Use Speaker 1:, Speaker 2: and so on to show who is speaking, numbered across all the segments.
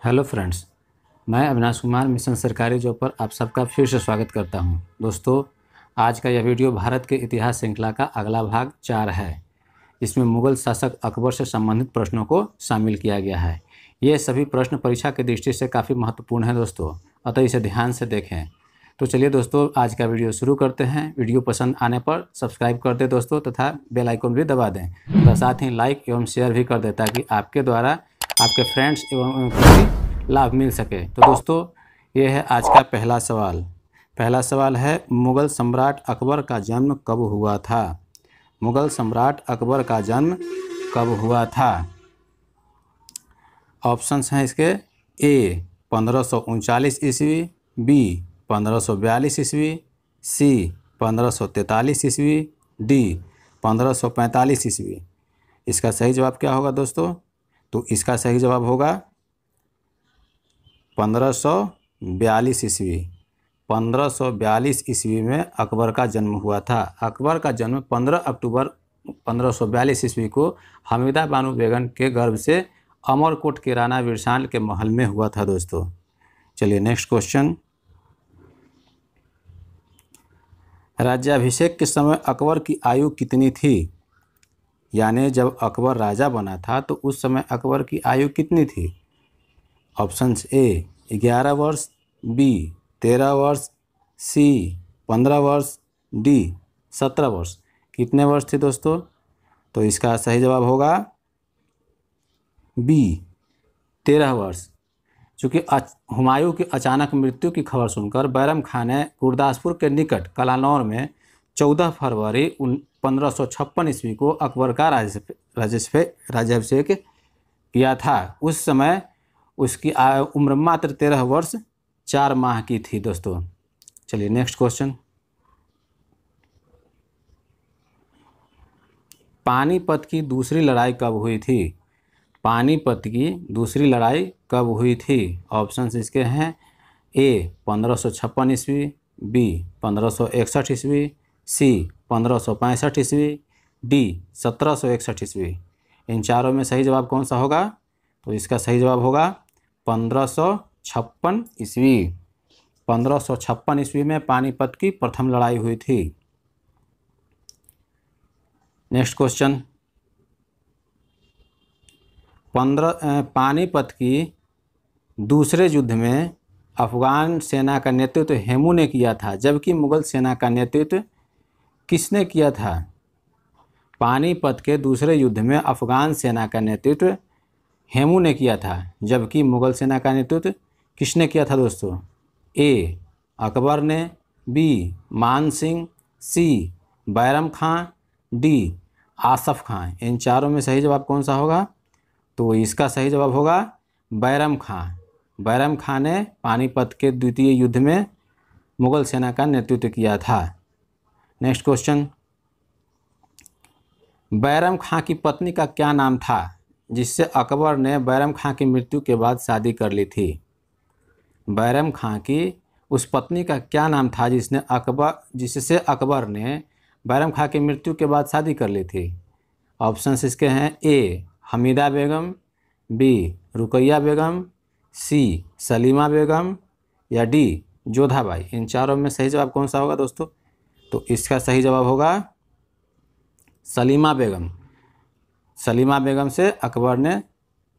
Speaker 1: Hello friends, मैं Avinash Kumar mission सरकारी job पर आप सबका फिर से स्वागत करता हूं। दोस्तों, आज का यह वीडियो भारत के इतिहास श्रृंखला का अगला भाग 4 है। इसमें मुगल शासक अकबर से संबंधित प्रश्नों को शामिल किया गया है। ये सभी प्रश्न परीक्षा की दृष्टि से काफ़ी महत्वपूर्ण हैं दोस्तों, अतः इसे ध्यान से देखें। तो चलिए दोस्तों, आज का वीडियो शुरू करते हैं। वीडियो पसंद आने पर सब्सक्राइब कर दें दोस्तों, तथा बेल आइकन भी दबा दें तथा साथ ही लाइक एवं शेयर भी कर दें, ताकि आपके द्वारा आपके फ्रेंड्स एवं को भी लाभ मिल सके। तो दोस्तों, ये है आज का पहला सवाल। पहला सवाल है, मुगल सम्राट अकबर का जन्म कब हुआ था? मुगल सम्राट अकबर का जन्म कब हुआ था? ऑप्शंस हैं इसके। ए 1539 ईस्वी, बी 1542 ईस्वी, सी 1543 ईस्वी, डी 1545 ईस्वी। इसका सही जवाब क्या होगा दोस्तों? तो इसका सही जवाब होगा 1542 ईस्वी। 1542 ईस्वी में अकबर का जन्म हुआ था। अकबर का जन्म 15 अक्टूबर 1542 ईस्वी को हमीदा बानो बेगम के गर्भ से अमरकोट के राणा विरसाल के महल में हुआ था दोस्तों। चलिए नेक्स्ट क्वेश्चन। राज्याभिषेक के समय अकबर की आयु कितनी थी? यानी जब अकबर राजा बना था तो उस समय अकबर की आयु कितनी थी? ऑप्शंस ए 11 वर्ष, बी 13 वर्ष, सी 15 वर्ष, डी 17 वर्ष। कितने वर्ष थे दोस्तों? तो इसका सही जवाब होगा बी 13 वर्ष। चूँकि हुमायूं की अचानक मृत्यु की खबर सुनकर बैरम खान ने गुरदासपुर के निकट कलानौर में 14 फरवरी 1556 ईस्वी को अकबर का राज्याभिषेक किया था। उस समय उसकी उम्र मात्र 13 वर्ष 4 माह की थी दोस्तों। चलिए नेक्स्ट क्वेश्चन। पानीपत की दूसरी लड़ाई कब हुई थी? पानीपत की दूसरी लड़ाई कब हुई थी? ऑप्शंस इसके हैं। ए 1556 ईस्वी, बी 1561 ईस्वी, सी 1565 ईस्वी, डी 1761 ईस्वी। इन चारों में सही जवाब कौन सा होगा? तो इसका सही जवाब होगा 1556 ईस्वी। 1556 ईस्वी में पानीपत की प्रथम लड़ाई हुई थी। Next question. पानीपत की दूसरे युद्ध में अफगान सेना का नेतृत्व हेमू ने किया था, जबकि मुगल सेना का नेतृत्व किसने किया था? पानीपत के दूसरे युद्ध में अफगान सेना का नेतृत्व हेमू ने किया था, जबकि मुगल सेना का नेतृत्व किसने किया था दोस्तों? ए अकबर ने, बी मान सिंह, सी बैरम खां, डी आसफ खां। इन चारों में सही जवाब कौन सा होगा? तो इसका सही जवाब होगा बैरम खां। बैरम खां ने पानीपत के द्वितीय युद्ध में मुगल सेना का नेतृत्व किया था। Next question. बैरम खां की पत्नी का क्या नाम था, जिससे अकबर ने बैरम खां की मृत्यु के बाद शादी कर ली थी? बैरम खां की उस पत्नी का क्या नाम था जिससे अकबर ने बैरम खां की मृत्यु के बाद शादी कर ली थी? ऑप्शंस इसके हैं। ए हमीदा बेगम, बी रुकैया बेगम, सी सलीमा बेगम, या डी जोधाबाई। इन चारों में सही जवाब कौन सा होगा दोस्तों? तो इसका सही जवाब होगा सलीमा बेगम। सलीमा बेगम से अकबर ने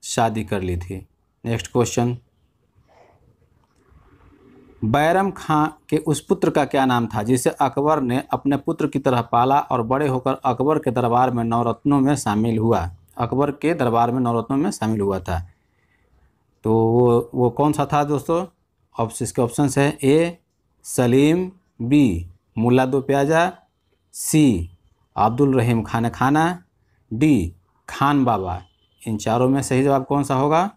Speaker 1: शादी कर ली थी। Next question. बैरम खां के उस पुत्र का क्या नाम था जिसे अकबर ने अपने पुत्र की तरह पाला और बड़े होकर अकबर के दरबार में नवरत्नों में शामिल हुआ? अकबर के दरबार में नवरत्नों में शामिल हुआ था। तो वो कौन सा था दोस्तों? इसके ऑप्शंस है। ए सलीम, बी मुल्ला दो प्याजा, सी अब्दुल रहीम खान खाना, डी खान बाबा। इन चारों में सही जवाब कौन सा होगा?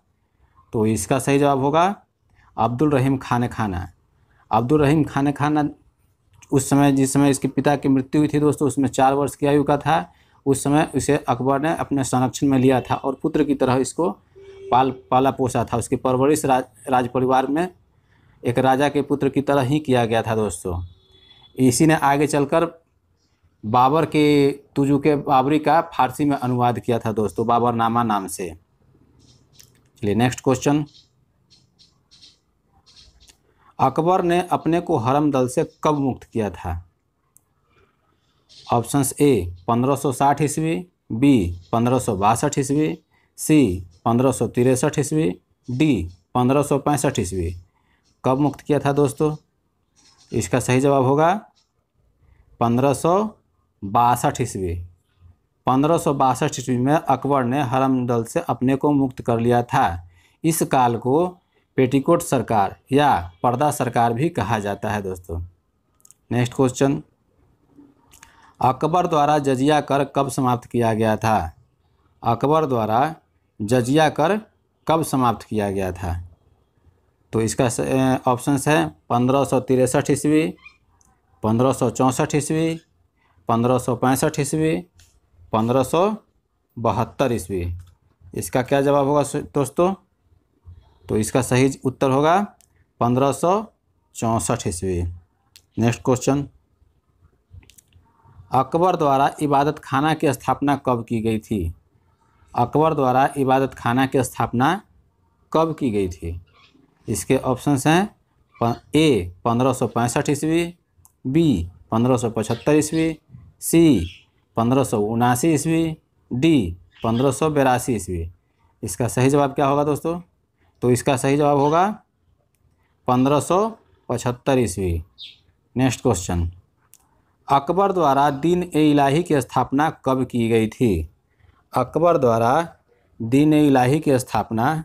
Speaker 1: तो इसका सही जवाब होगा अब्दुल रहीम खान खाना। अब्दुल रहीम खान खाना उस समय जिस समय इसके पिता की मृत्यु हुई थी दोस्तों, उसमें 4 वर्ष की आयु का था। उस समय उसे अकबर ने अपने संरक्षण में लिया था और पुत्र की तरह इसको पाला पोसा था। उसकी परवरिश राज परिवार में एक राजा के पुत्र की तरह ही किया गया था दोस्तों। इसी ने आगे चलकर बाबर के तुजुके बाबरी का फारसी में अनुवाद किया था दोस्तों, बाबरनामा नाम से। चलिए नेक्स्ट क्वेश्चन। अकबर ने अपने को हरमदल से कब मुक्त किया था? ऑप्शंस ए 1560 ईस्वी, बी 1562 ईस्वी, सी 1563 ईस्वी, डी 1565 ईस्वी। कब मुक्त किया था दोस्तों? इसका सही जवाब होगा 1562 ईस्वी। 1562 ईस्वी में अकबर ने हरमदल से अपने को मुक्त कर लिया था। इस काल को पेटीकोट सरकार या पर्दा सरकार भी कहा जाता है दोस्तों। नेक्स्ट क्वेश्चन, अकबर द्वारा जजिया कर कब समाप्त किया गया था? अकबर द्वारा जजिया कर कब समाप्त किया गया था? तो इसका ऑप्शंस है 1563 ईस्वी, 1564 ईस्वी, 1565 ईस्वी, 1572 ईस्वी। इसका क्या जवाब होगा दोस्तों? तो इसका सही उत्तर होगा 1564 ईस्वी। नेक्स्ट क्वेश्चन, अकबर द्वारा इबादत खाना की स्थापना कब की गई थी? अकबर द्वारा इबादत खाना की स्थापना कब की गई थी? इसके ऑप्शंस हैं ए 1565 ईस्वी, बी 1575 ईस्वी, सी 1579 ईस्वी, डी 1582 ईस्वी। इसका सही जवाब क्या होगा दोस्तों? तो इसका सही जवाब होगा 1575 ईस्वी। नेक्स्ट क्वेश्चन, अकबर द्वारा दीन ए इलाही की स्थापना कब की गई थी? अकबर द्वारा दीन ए इलाही की स्थापना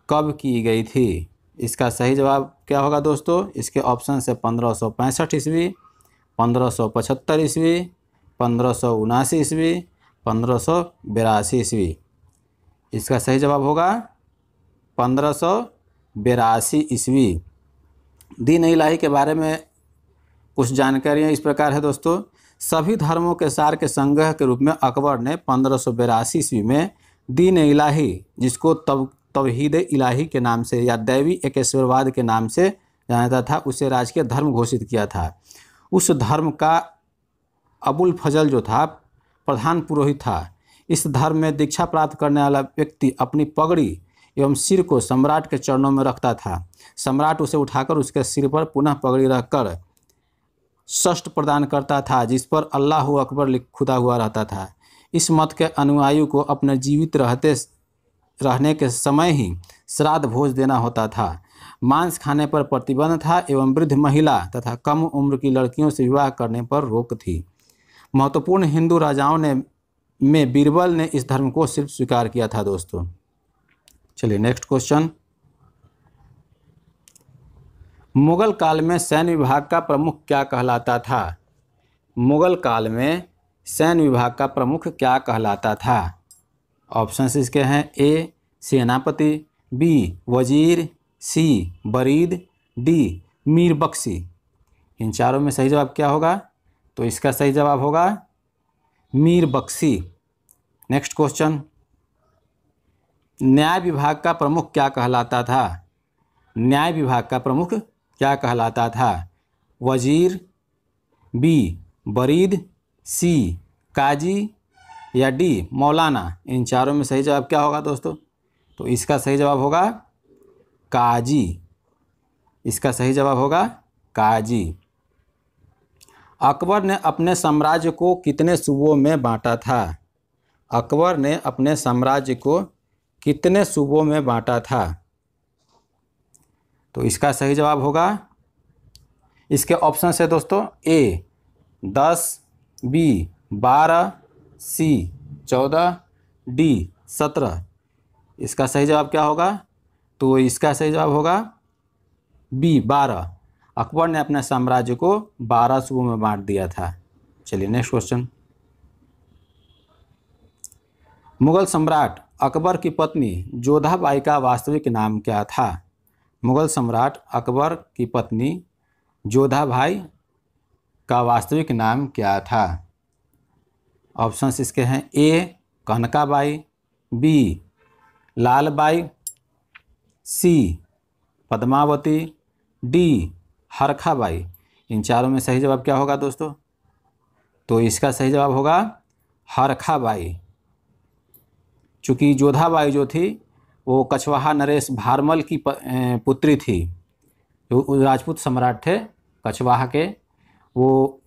Speaker 1: कब की गई थी? इसका सही जवाब क्या होगा दोस्तों? इसके ऑप्शन से 1565 ईस्वी, 1575 ईस्वी, 1579 ईस्वी, 1582 ईस्वी। इसका सही जवाब होगा 1582 ईस्वी। दीन इलाही के बारे में कुछ जानकारियाँ इस प्रकार है दोस्तों। सभी धर्मों के सार के संग्रह के रूप में अकबर ने 1582 ईस्वी में दीन इलाही, जिसको तौहीद इलाही के नाम से या दैवी एकेश्वरवाद के नाम से जाना जाता था, उसे राजकीय धर्म घोषित किया था। उस धर्म का अबुल फजल जो था प्रधान पुरोहित था। इस धर्म में दीक्षा प्राप्त करने वाला व्यक्ति अपनी पगड़ी एवं सिर को सम्राट के चरणों में रखता था। सम्राट उसे उठाकर उसके सिर पर पुनः पगड़ी रखकर षष्ठ प्रदान करता था, जिस पर अल्लाह अकबर खुदा हुआ रहता था। इस मत के अनुयायियों को अपने जीवित रहने के समय ही श्राद्ध भोज देना होता था। मांस खाने पर प्रतिबंध था एवं वृद्ध महिला तथा कम उम्र की लड़कियों से विवाह करने पर रोक थी। महत्वपूर्ण हिंदू राजाओं में बीरबल ने इस धर्म को सिर्फ स्वीकार किया था दोस्तों। चलिए नेक्स्ट क्वेश्चन, मुगल काल में सैन्य विभाग का प्रमुख क्या कहलाता था? मुगल काल में सैन्य विभाग का प्रमुख क्या कहलाता था? ऑप्शंस इसके हैं ए सेनापति, बी वजीर, सी बरीद, डी मीर बख्शी। इन चारों में सही जवाब क्या होगा? तो इसका सही जवाब होगा मीर बख्शी। नेक्स्ट क्वेश्चन, न्याय विभाग का प्रमुख क्या कहलाता था? न्याय विभाग का प्रमुख क्या कहलाता था? वजीर, बी बरीद, सी काजी या डी मौलाना। इन चारों में सही जवाब क्या होगा दोस्तों? तो इसका सही जवाब होगा काजी। इसका सही जवाब होगा काजी। अकबर ने अपने साम्राज्य को कितने सूबों में बांटा था? अकबर ने अपने साम्राज्य को कितने सूबों में बांटा था? तो इसका सही जवाब होगा, इसके ऑप्शन है दोस्तों ए 10, बी 12, सी 14, डी 17। इसका सही जवाब क्या होगा? तो इसका सही जवाब होगा बी 12। अकबर ने अपने साम्राज्य को 12 सूबों में बांट दिया था। चलिए नेक्स्ट क्वेश्चन, मुगल सम्राट अकबर की पत्नी जोधाबाई का वास्तविक नाम क्या था? मुगल सम्राट अकबर की पत्नी जोधाबाई का वास्तविक नाम क्या था? ऑप्शंस इसके हैं ए कनकाबाई, बी लालबाई, सी पद्मावती, डी हरखाबाई। इन चारों में सही जवाब क्या होगा दोस्तों? तो इसका सही जवाब होगा हरखाबाई। चूँकि जोधाबाई जो थी वो कछवाहा नरेश भारमल की पुत्री थी, जो राजपूत सम्राट थे कछवाहा के, वो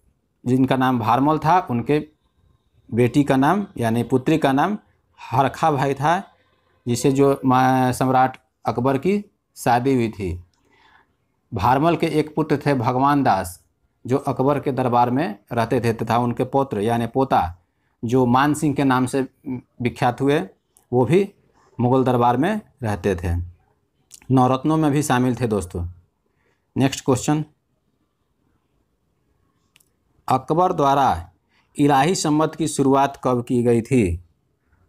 Speaker 1: जिनका नाम भारमल था, उनके बेटी का नाम यानी पुत्री का नाम हरखा भाई था, जिसे जो सम्राट अकबर की शादी हुई थी। भारमल के एक पुत्र थे भगवान दास, जो अकबर के दरबार में रहते थे, तथा उनके पौत्र यानी पोता जो मान सिंह के नाम से विख्यात हुए, वो भी मुगल दरबार में रहते थे। नवरत्नों में भी शामिल थे दोस्तों। नेक्स्ट क्वेश्चन, अकबर द्वारा इलाही संवत की शुरुआत कब की गई थी?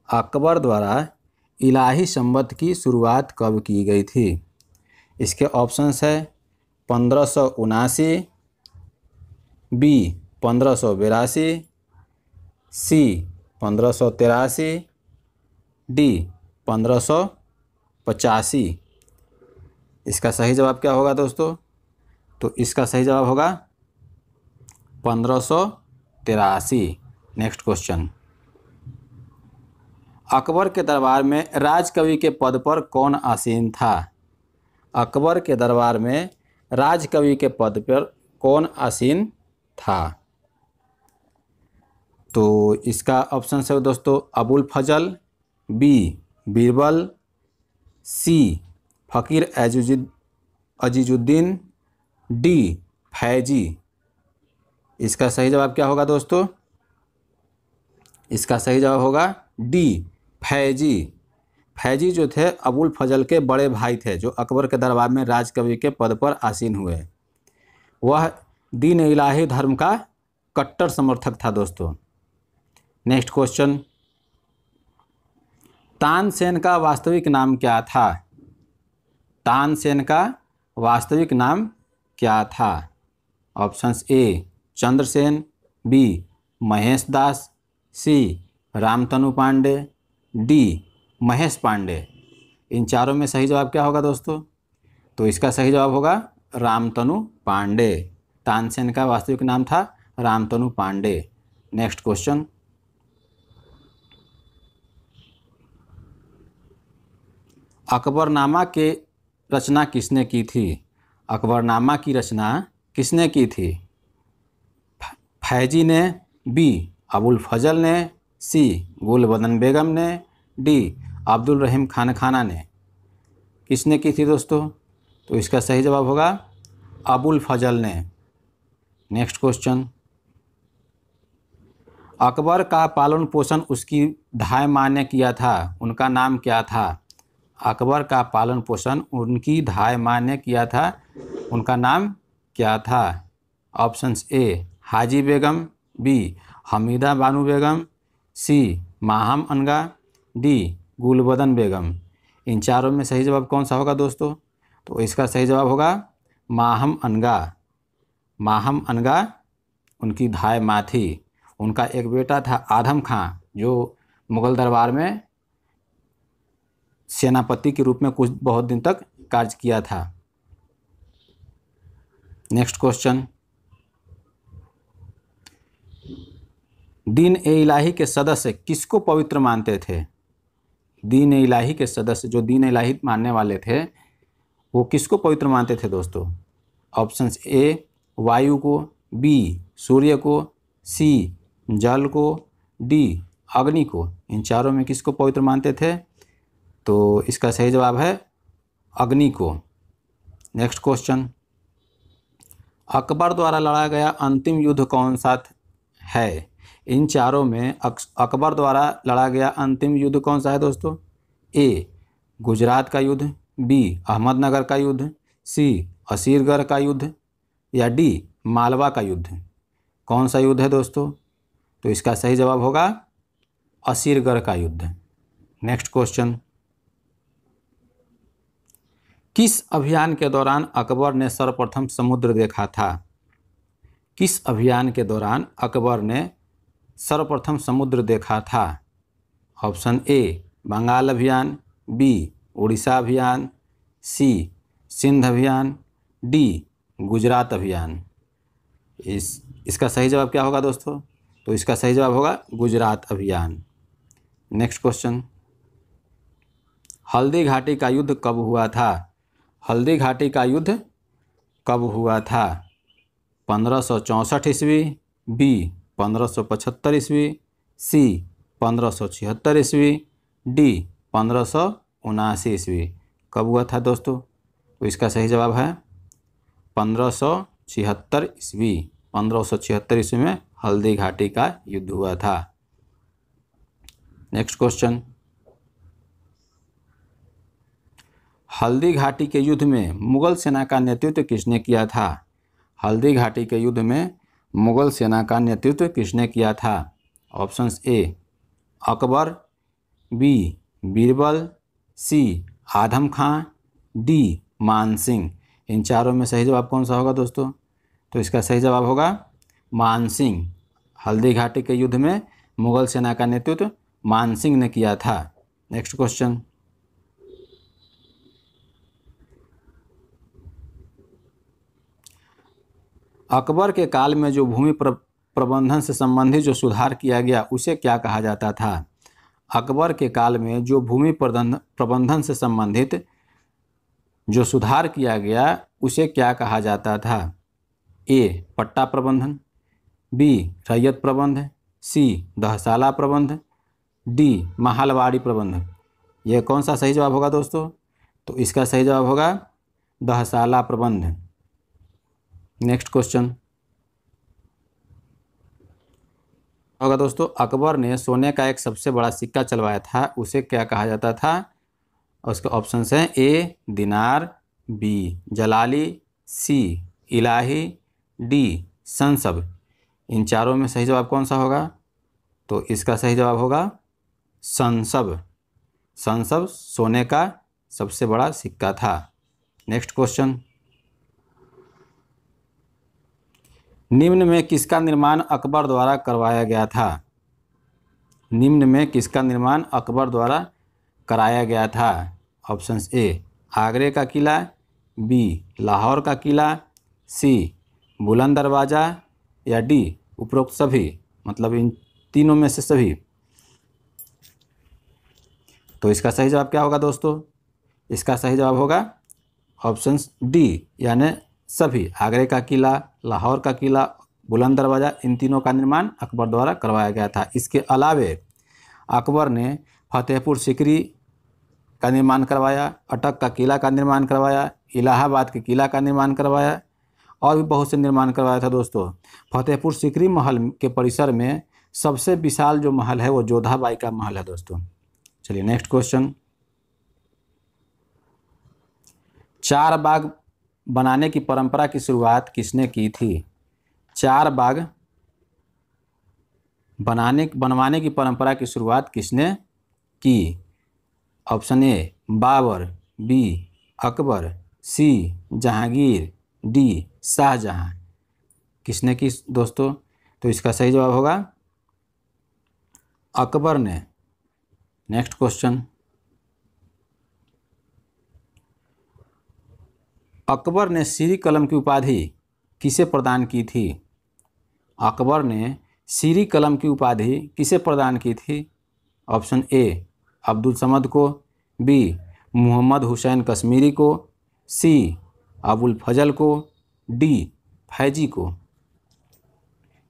Speaker 1: अकबर द्वारा इलाही संवत की शुरुआत कब की गई थी? इसके ऑप्शंस है 1579, बी 1582, सी 1583, डी 1585। इसका सही जवाब क्या होगा दोस्तों? तो इसका सही जवाब होगा 1583। नेक्स्ट क्वेश्चन, अकबर के दरबार में राजकवि के पद पर कौन आसीन था? अकबर के दरबार में राजकवि के पद पर कौन आसीन था? तो इसका ऑप्शन है दोस्तों अबुल फजल, बी बीरबल, सी फ़कीर अजीजुद्दीन, डी फैजी। इसका सही जवाब क्या होगा दोस्तों? इसका सही जवाब होगा डी फैजी। फैजी जो थे अबुल फजल के बड़े भाई थे, जो अकबर के दरबार में राजकवि के पद पर आसीन हुए। वह दीन इलाही धर्म का कट्टर समर्थक था दोस्तों। नेक्स्ट क्वेश्चन, तानसेन का वास्तविक नाम क्या था? तानसेन का वास्तविक नाम क्या था? Options A Chandrasen, B Mahesh Das, C Ramtanu Pandey, D Mahesh Pandey. इन चारों में सही जवाब क्या होगा दोस्तों? तो इसका सही जवाब होगा रामतनु पांडे। तानसेन का वास्तविक नाम था रामतनु पांडे। नेक्स्ट क्वेश्चन, अकबरनामा के रचना किसने की थी? अकबरनामा की रचना किसने की थी? फैजी ने, बी अबुल फजल ने, सी गुलबदन बेगम ने, डी अब्दुल रहीम खान खाना ने। किसने की थी दोस्तों? तो इसका सही जवाब होगा अबुल फजल ने। नेक्स्ट क्वेश्चन, अकबर का पालन पोषण उसकी धाय माँ ने किया था, उनका नाम क्या था? अकबर का पालन पोषण उनकी धाय माँ ने किया था, उनका नाम क्या था? Options A Haji Begum, B Hamida Banu Begum, C Maham Anga, D Gulbadan बेगम। इन चारों में सही जवाब कौन सा होगा दोस्तों? तो इसका सही जवाब होगा माहम अनगा। माहम अनगा उनकी धाय माँ थी। उनका एक बेटा था आदम खां, जो मुग़ल दरबार में सेनापति के रूप में कुछ बहुत दिन तक कार्य किया था। नेक्स्ट क्वेश्चन, दीन ए इलाही के सदस्य किसको पवित्र मानते थे? दीन ए इलाही के सदस्य, जो दीन ए इलाही मानने वाले थे, वो किसको पवित्र मानते थे दोस्तों? ऑप्शंस ए वायु को, बी सूर्य को, सी जल को, डी अग्नि को। इन चारों में किसको पवित्र मानते थे? तो इसका सही जवाब है अग्नि को। नेक्स्ट क्वेश्चन, अकबर द्वारा लड़ा गया अंतिम युद्ध कौन सा है? इन चारों में अकबर द्वारा लड़ा गया अंतिम युद्ध कौन सा है दोस्तों? ए गुजरात का युद्ध, बी अहमदनगर का युद्ध, सी असीरगढ़ का युद्ध, या डी मालवा का युद्ध। कौन सा युद्ध है दोस्तों? तो इसका सही जवाब होगा असीरगढ़ का युद्ध। नेक्स्ट क्वेश्चन, किस अभियान के दौरान अकबर ने सर्वप्रथम समुद्र देखा था? किस अभियान के दौरान अकबर ने सर्वप्रथम समुद्र देखा था? ऑप्शन ए बंगाल अभियान, बी उड़ीसा अभियान, सी सिंध अभियान, डी गुजरात अभियान। इसका सही जवाब क्या होगा दोस्तों? तो इसका सही जवाब होगा गुजरात अभियान। नेक्स्ट क्वेश्चन, हल्दी घाटी का युद्ध कब हुआ था? हल्दी घाटी का युद्ध कब हुआ था? 1564 ईस्वी, बी 1575 ईस्वी, सी 1576 ईस्वी, डी 1579 ईस्वी। कब हुआ था दोस्तों? तो इसका सही जवाब है 1576 ईस्वी। 1576 ईस्वी में हल्दी घाटी का युद्ध हुआ था। नेक्स्ट क्वेश्चन, हल्दी घाटी के युद्ध में मुगल सेना का नेतृत्व किसने किया था? हल्दी घाटी के युद्ध में मुगल सेना का नेतृत्व किसने किया था? Options A Akbar, B Birbal, C Adham Khan, D Mansingh. इन चारों में सही जवाब कौन सा होगा दोस्तों? तो इसका सही जवाब होगा मानसिंह। हल्दी घाटी के युद्ध में मुगल सेना का नेतृत्व मानसिंह ने किया था। नेक्स्ट क्वेश्चन, अकबर के काल में जो भूमि प्रबंधन से संबंधित जो सुधार किया गया उसे क्या कहा जाता था? अकबर के काल में जो भूमि प्रबंधन से संबंधित जो सुधार किया गया उसे क्या कहा जाता था? ए पट्टा प्रबंधन, बी रैयत प्रबंध, सी दहसाला प्रबंध, डी महलवाड़ी प्रबंध। यह कौन सा सही जवाब होगा दोस्तों? तो इसका सही जवाब होगा दहसाला प्रबंध। नेक्स्ट क्वेश्चन होगा दोस्तों, अकबर ने सोने का एक सबसे बड़ा सिक्का चलवाया था उसे क्या कहा जाता था? उसके ऑप्शन हैं ए दिनार, बी जलाली, सी इलाही, डी संसब। इन चारों में सही जवाब कौन सा होगा? तो इसका सही जवाब होगा संसब। संसब सोने का सबसे बड़ा सिक्का था। नेक्स्ट क्वेश्चन, निम्न में किसका निर्माण अकबर द्वारा करवाया गया था? निम्न में किसका निर्माण अकबर द्वारा कराया गया था? ऑप्शंस ए आगरे का किला, बी लाहौर का किला, सी बुलंद दरवाज़ा, या डी उपरोक्त सभी, मतलब इन तीनों में से सभी। तो इसका सही जवाब क्या होगा दोस्तों? इसका सही जवाब होगा ऑप्शंस डी यानी सभी। आगरे का किला, लाहौर का किला, बुलंद दरवाज़ा, इन तीनों का निर्माण अकबर द्वारा करवाया गया था। इसके अलावे अकबर ने फतेहपुर सीकरी का निर्माण करवाया, अटक का किला का निर्माण करवाया, इलाहाबाद के किला का निर्माण करवाया और भी बहुत से निर्माण करवाया था दोस्तों। फतेहपुर सीकरी महल के परिसर में सबसे विशाल जो महल है वो जोधाबाई का महल है दोस्तों। चलिए नेक्स्ट क्वेश्चन, चार बाग बनाने की परंपरा की शुरुआत किसने की थी? चार बाग बनवाने की परंपरा की शुरुआत किसने की? Option A Babur, B Akbar, C Jahangir, D Shah Jahan. किसने की दोस्तों? तो इसका सही जवाब होगा अकबर ने। नेक्स्ट क्वेश्चन, अकबर ने सीरी कलम की उपाधि किसे प्रदान की थी? अकबर ने सीरी कलम की उपाधि किसे प्रदान की थी? ऑप्शन ए अब्दुल समद को, बी मोहम्मद हुसैन कश्मीरी को, सी अबुल फजल को, डी फैजी को।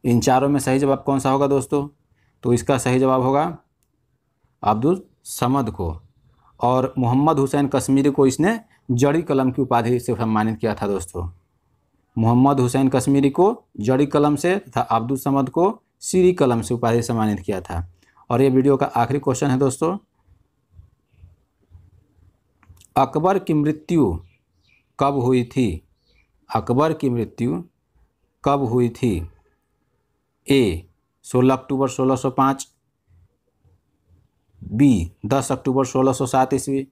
Speaker 1: इन चारों में सही जवाब कौन सा होगा दोस्तों? तो इसका सही जवाब होगा अब्दुल समद को। और मोहम्मद हुसैन कश्मीरी को इसने जड़ी कलम की उपाधि से सम्मानित किया था दोस्तों। मोहम्मद हुसैन कश्मीरी को जड़ी कलम से तथा अब्दुल समद को सीरी कलम से उपाधि से सम्मानित किया था। और ये वीडियो का आखिरी क्वेश्चन है दोस्तों, अकबर की मृत्यु कब हुई थी? अकबर की मृत्यु कब हुई थी? ए 16 अक्टूबर 1605, बी 10 अक्टूबर 1607 ईस्वी,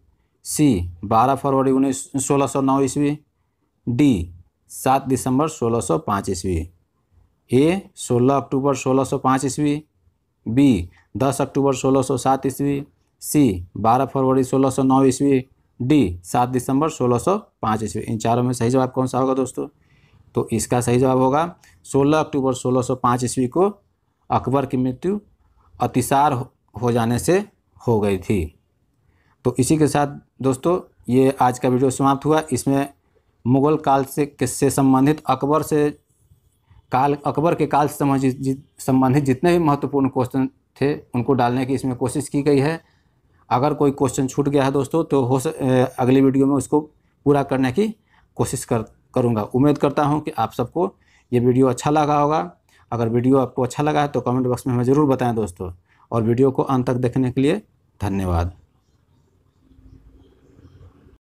Speaker 1: सी 12 फरवरी 1609 ईस्वी, डी 7 दिसंबर 1605 ईस्वी। ए 16 अक्टूबर 1605 ईस्वी, बी 10 अक्टूबर 1607 ईस्वी, सी 12 फरवरी 1609 ईस्वी, डी 7 दिसंबर 1605 ईस्वी। इन चारों में सही जवाब कौन सा होगा दोस्तों? तो इसका सही जवाब होगा 16 अक्टूबर 1605 ईस्वी को अकबर की मृत्यु अतिसार हो जाने से हो गई थी। तो इसी के साथ दोस्तों ये आज का वीडियो समाप्त हुआ। इसमें मुग़ल काल से संबंधित अकबर के काल से संबंधित जितने भी महत्वपूर्ण क्वेश्चन थे उनको डालने की इसमें कोशिश की गई है। अगर कोई क्वेश्चन छूट गया है दोस्तों तो अगली वीडियो में उसको पूरा करने की कोशिश करूँगा। उम्मीद करता हूँ कि आप सबको ये वीडियो अच्छा लगा होगा। अगर वीडियो आपको अच्छा लगा है तो कमेंट बॉक्स में हमें ज़रूर बताएं दोस्तों, और वीडियो को अंत तक देखने के लिए धन्यवाद।